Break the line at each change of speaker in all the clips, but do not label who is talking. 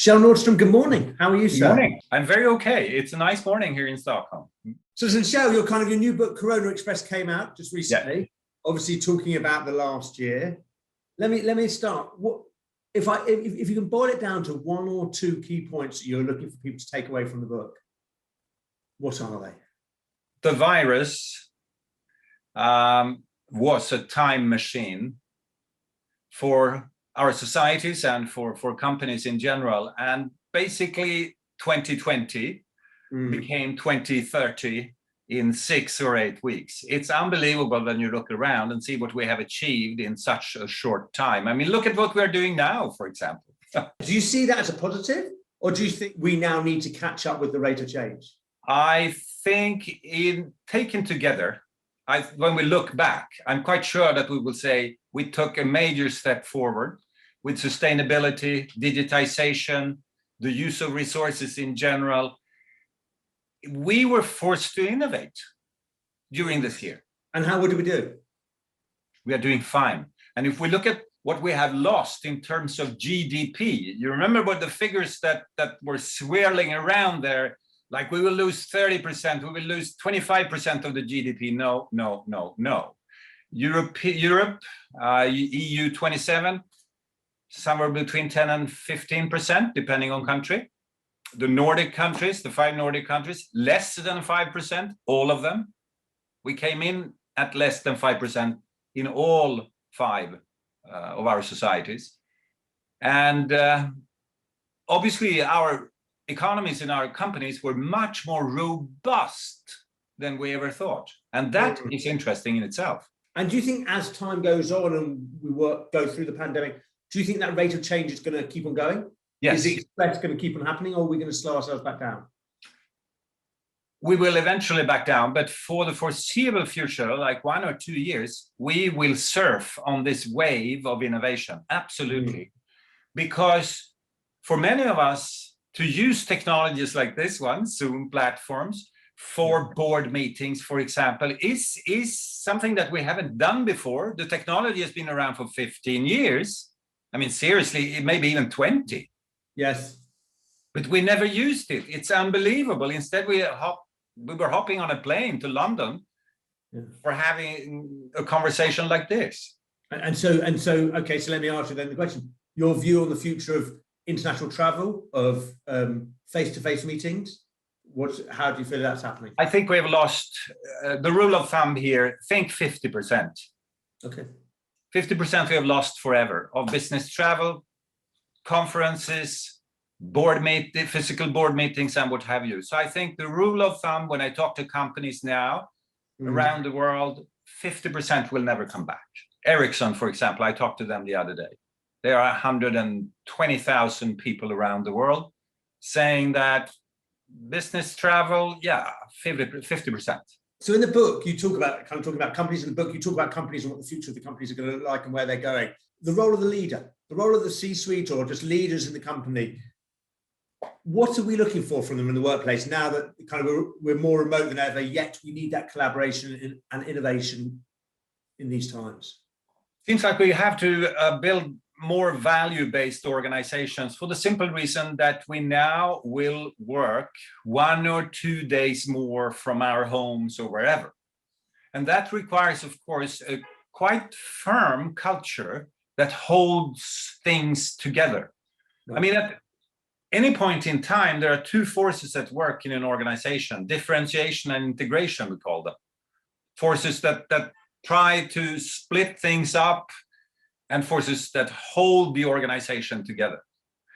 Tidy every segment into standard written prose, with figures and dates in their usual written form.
Kjell Nordström, good morning. How are you,
Good
sir?
morning. I'm very okay. It's a nice morning here in Stockholm.
So, Kjell, your new book, Corona Express, came out just recently. Yeah. Obviously, talking about the last year. Let me start. What if you can boil it down to one or two key points that you're looking for people to take away from the book? What are they?
The virus was a time machine for our societies and for companies in general. And basically 2020 became 2030 in 6 or 8 weeks. It's unbelievable when you look around and see what we have achieved in such a short time. I mean, look at what we're doing now, for example.
Do you see that as a positive? Or do you think we now need to catch up with the rate of change?
I think taken together, when we look back, I'm quite sure that we will say we took a major step forward with sustainability, digitization, the use of resources in general. We were forced to innovate during this year.
And how did we do?
We are doing fine. And if we look at what we have lost in terms of GDP, you remember what the figures that were swirling around there, like we will lose 30%, we will lose 25% of the GDP. No. Europe, EU 27, somewhere between 10 and 15%, depending on country. The Nordic countries, the 5 Nordic countries, less than 5%, all of them. We came in at less than 5% in all 5 of our societies. And obviously our economies in our companies were much more robust than we ever thought. And that is interesting in itself.
And do you think as time goes on and we go through the pandemic, do you think that rate of change is going to keep on going?
Yes.
Is the express going to keep on happening, or are we going to slow ourselves back down?
We will eventually back down, but for the foreseeable future, like 1 or 2 years, we will surf on this wave of innovation. Absolutely. Because for many of us, to use technologies like this one, Zoom platforms, for board meetings, for example, is something that we haven't done before. The technology has been around for 15 years. I mean, seriously, it may be even 20.
Yes.
But we never used it. It's unbelievable. Instead, we were hopping on a plane to London for having a conversation like this.
And so, okay, so let me ask you then the question. Your view on the future of international travel, of face-to-face meetings, how do you feel that's happening?
I think we have lost, the rule of thumb here, think 50%.
Okay.
50% we have lost forever of business travel, conferences, physical board meetings, and what have you. So I think the rule of thumb, when I talk to companies now around the world, 50% will never come back. Ericsson, for example, I talked to them the other day. There are 120,000 people around the world saying that business travel, 50%.
So in the book, you talk about talking about companies. In the book, you talk about companies and what the future of the companies are going to look like and where they're going. The role of the leader, the role of the C-suite, or just leaders in the company. What are we looking for from them in the workplace now that we're more remote than ever, yet we need that collaboration and innovation in these times?
Seems like we have to build more value-based organizations for the simple reason that we now will work 1 or 2 days more from our homes or wherever. And that requires, of course, a quite firm culture that holds things together. I mean, at any point in time, there are 2 forces at work in an organization: differentiation and integration, we call them. Forces that try to split things up, and forces that hold the organization together.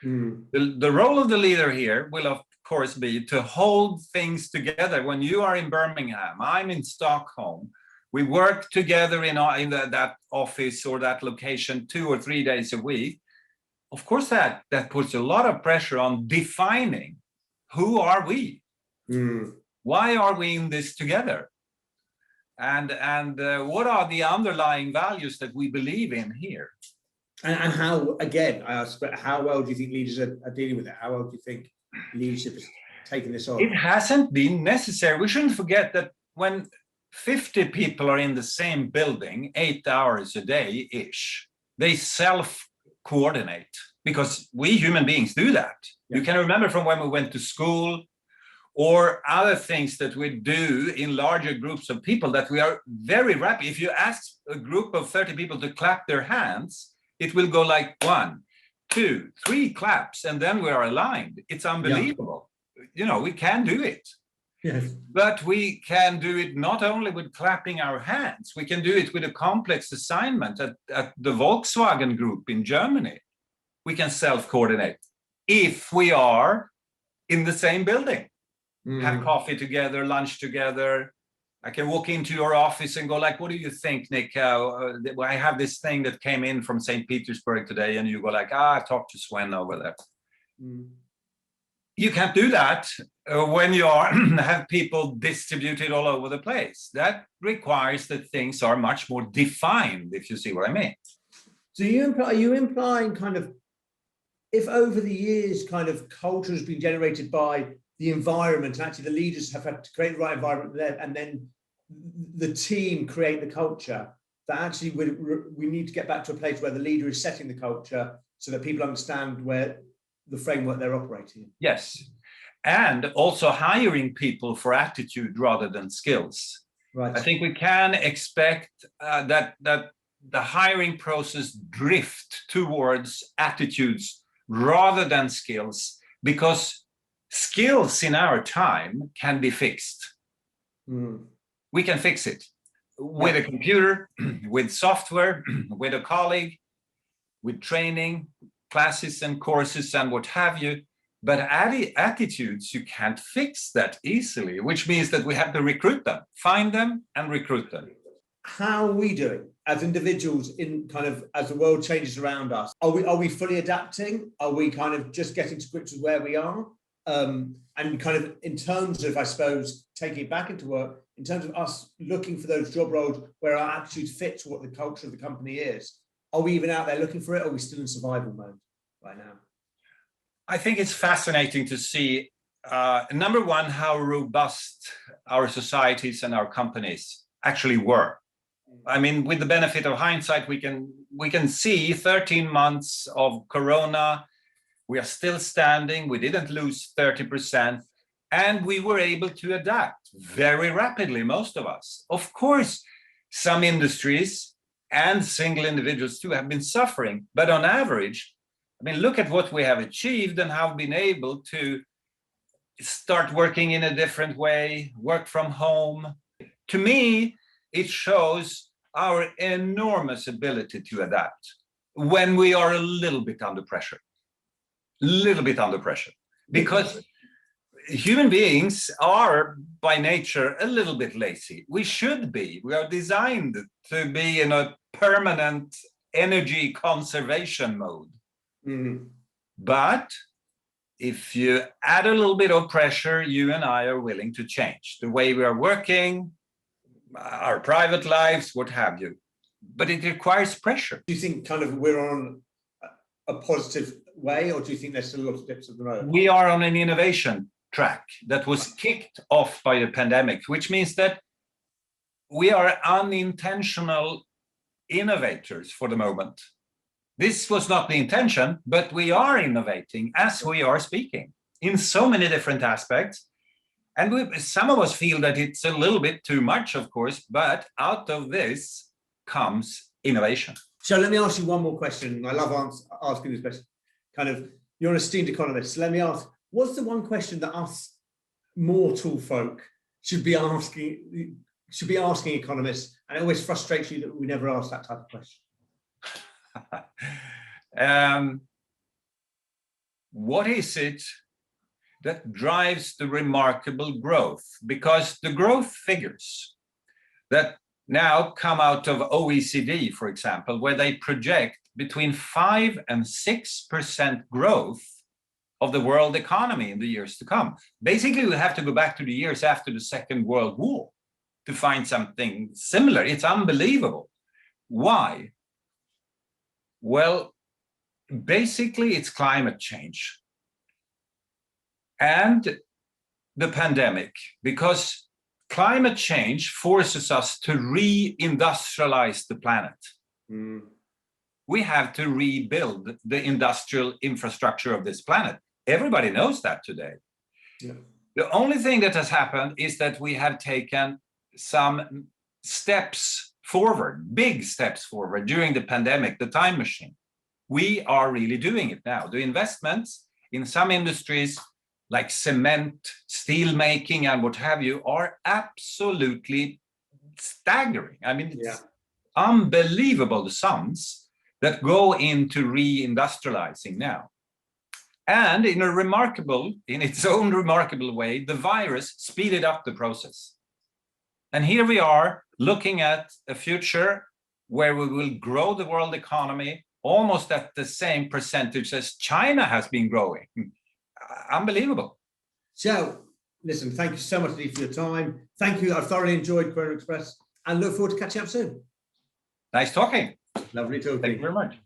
The role of the leader here will, of course, be to hold things together. When you are in Birmingham, I'm in Stockholm, we work together in that office or that location 2 or 3 days a week. Of course, that puts a lot of pressure on defining who are we? Why are we in this together? And what are the underlying values that we believe in here?
And how, again, I ask, but how well do you think leaders are dealing with it? How well do you think leadership is taking this on?
It hasn't been necessary. We shouldn't forget that when 50 people are in the same building 8 hours a day-ish, they self-coordinate, because we human beings do that. You can remember from when we went to school or other things that we do in larger groups of people that we are very rapid. If you ask a group of 30 people to clap their hands, it will go like 1, 2, 3 claps, and then we are aligned. It's unbelievable. You know, we can do it.
Yes.
But we can do it not only with clapping our hands, we can do it with a complex assignment at the Volkswagen Group in Germany. We can self-coordinate if we are in the same building, have coffee together, lunch together. I can walk into your office and go like, what do you think, Nick? I have this thing that came in from St. Petersburg today. And you go like, I talked to Sven over there. You can't do that when you have people distributed all over the place. That requires that things are much more defined, if you see what I mean.
So are you implying kind of, if over the years kind of culture has been generated by the environment, and actually the leaders have had to create the right environment there, and then the team create the culture, that actually we need to get back to a place where the leader is setting the culture so that people understand where the framework they're operating in.
Yes, and also hiring people for attitude rather than skills.
Right.
I think we can expect that the hiring process drift towards attitudes rather than skills, because skills in our time can be fixed. We can fix it with a computer, with software, with a colleague, with training, classes and courses and what have you. But attitudes, you can't fix that easily, which means that we have to recruit them, find them and recruit them.
How are we doing as individuals in kind of, as the world changes around us? Are we fully adapting? Are we kind of just getting to grips with where we are? And kind of in terms of, I suppose, taking it back into work, in terms of us looking for those job roles where our attitude fits what the culture of the company is, are we even out there looking for it? Or are we still in survival mode right now?
I think it's fascinating to see, number one, how robust our societies and our companies actually were. I mean, with the benefit of hindsight, we can see 13 months of Corona. We are still standing. We didn't lose 30%. And we were able to adapt very rapidly, most of us. Of course, some industries and single individuals too have been suffering. But on average, I mean, look at what we have achieved and how we've been able to start working in a different way, work from home. To me, it shows our enormous ability to adapt when we are a little bit under pressure. Because human beings are by nature a little bit lazy. We should be. We are designed to be in a permanent energy conservation mode. But if you add a little bit of pressure, you and I are willing to change the way we are working, our private lives, what have you. But it requires pressure.
Do you think kind of we're on a positive way, or do you think there's still lots of dips of the road?
We are on an innovation track that was kicked off by the pandemic, which means that we are unintentional innovators for the moment. This was not the intention, but we are innovating as we are speaking in so many different aspects. And some of us feel that it's a little bit too much, of course, but out of this comes innovation.
So let me ask you one more question. I love asking this question. Kind of, you're an esteemed economist. So let me ask, what's the one question that us mortal folk should be asking economists? And it always frustrates you that we never ask that type of question.
What is it that drives the remarkable growth? Because the growth figures that now come out of OECD, for example, where they project between 5 and 6% growth of the world economy in the years to come. Basically, we have to go back to the years after the Second World War to find something similar. It's unbelievable. Why? Well, basically, it's climate change and the pandemic, because climate change forces us to re-industrialize the planet. We have to rebuild the industrial infrastructure of this planet. Everybody knows that today.
Yeah.
The only thing that has happened is that we have taken some steps forward, big steps forward during the pandemic, the time machine. We are really doing it now. The investments in some industries like cement, steel making, and what have you are absolutely staggering. I mean, it's unbelievable the sums that go into reindustrializing now. And in its own remarkable way, the virus speeded up the process. And here we are looking at a future where we will grow the world economy almost at the same percentage as China has been growing. Unbelievable.
So, listen, thank you so much, Lee, for your time. Thank you. I've thoroughly enjoyed Query Express and look forward to catching up soon.
Nice talking.
Lovely talking.
Thank you very much.